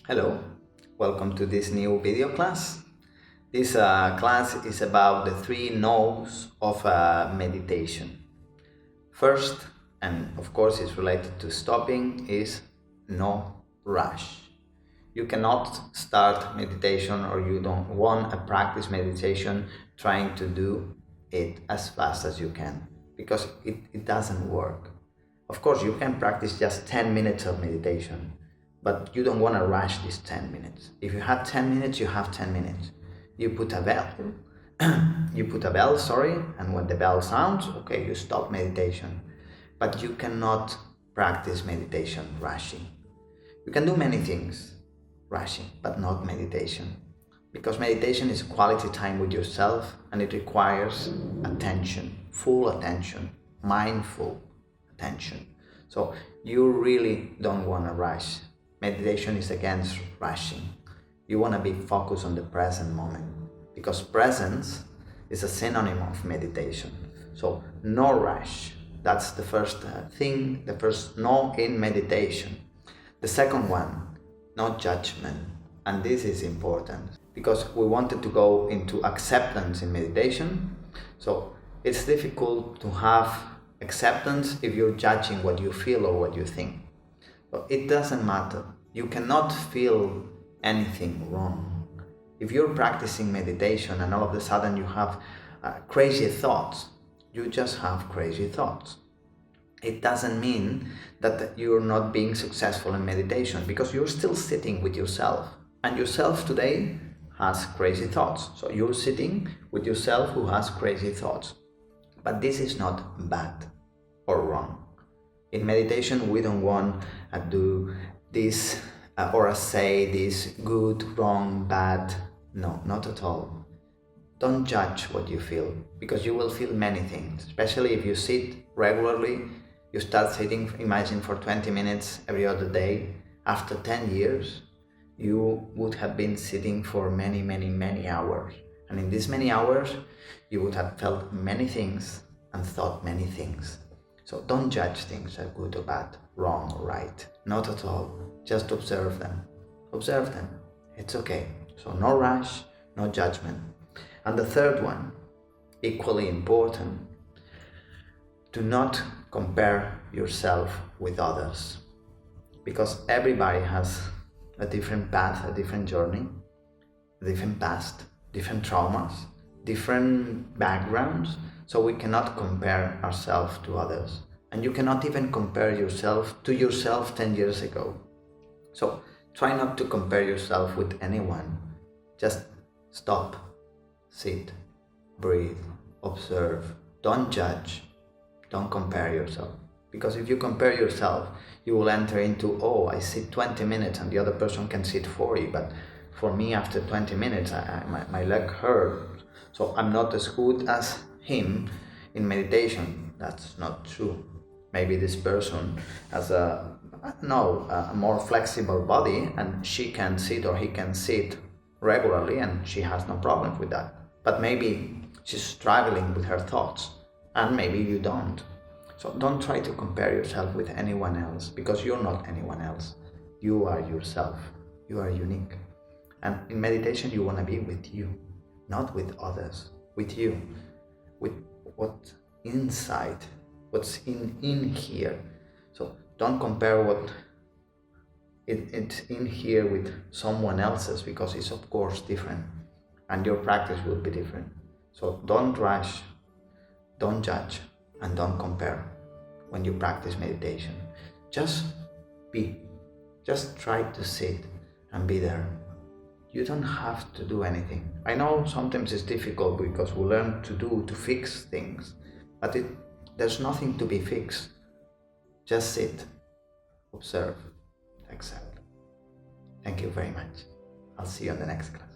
Hello, welcome to this new video class. This class is about the three no's of meditation. First, and of course it's related to stopping, is no rush. You cannot start meditation, or you don't want to practice meditation trying to do it as fast as you can, because it doesn't work. Of course, you can practice just 10 minutes of meditation, but you don't want to rush these 10 minutes. If you have 10 minutes, you have 10 minutes. You put a bell, and when the bell sounds, okay, you stop meditation. But you cannot practice meditation rushing. You can do many things rushing, but not meditation. Because meditation is quality time with yourself, and it requires attention, full attention, mindful attention. So you really don't want to rush. Meditation is against rushing. You want to be focused on the present moment, because presence is a synonym of meditation. So no rush. That's the first thing, the first no in meditation. The second one, no judgment. And this is important because we wanted to go into acceptance in meditation. So it's difficult to have acceptance if you're judging what you feel or what you think. But it doesn't matter. You cannot feel anything wrong. If you're practicing meditation and all of a sudden you have crazy thoughts, you just have crazy thoughts. It doesn't mean that you're not being successful in meditation, because you're still sitting with yourself. And yourself today has crazy thoughts. So you're sitting with yourself who has crazy thoughts. But this is not bad or wrong. In meditation, we don't want to do this or say this good, wrong, bad. No, not at all. Don't judge what you feel, because you will feel many things. Especially if you sit regularly, you start sitting, imagine, for 20 minutes every other day. After 10 years, you would have been sitting for many, many, many hours. And in these many hours, you would have felt many things and thought many things. So don't judge things as good or bad, wrong or right. Not at all. Just observe them. Observe them. It's okay. So no rush, no judgment. And the third one, equally important, do not compare yourself with others. Because everybody has a different path, a different journey, a different past, different traumas, different backgrounds. So we cannot compare ourselves to others. And you cannot even compare yourself to yourself 10 years ago. So try not to compare yourself with anyone. Just stop, sit, breathe, observe. Don't judge. Don't compare yourself. Because if you compare yourself, you will enter into, oh, I sit 20 minutes and the other person can sit 40. But for me, after 20 minutes, my leg hurts. So I'm not as good as him in meditation. That's not true. Maybe this person has a more flexible body, and she can sit or he can sit regularly, and she has no problem with that. But maybe she's struggling with her thoughts, and maybe you don't. So don't try to compare yourself with anyone else, because you're not anyone else. You are yourself. You are unique. And in meditation, you want to be with you, not with others. With you, with what's inside, what's in here. So don't compare what it's in here with someone else's, because it's of course different, and your practice will be different. So don't rush, don't judge, and don't compare when you practice meditation. Just be. Just try to sit and be there. You don't have to do anything. I know sometimes it's difficult because we learn to fix things, but there's nothing to be fixed. Just sit, observe, accept. Thank you very much. I'll see you on the next class.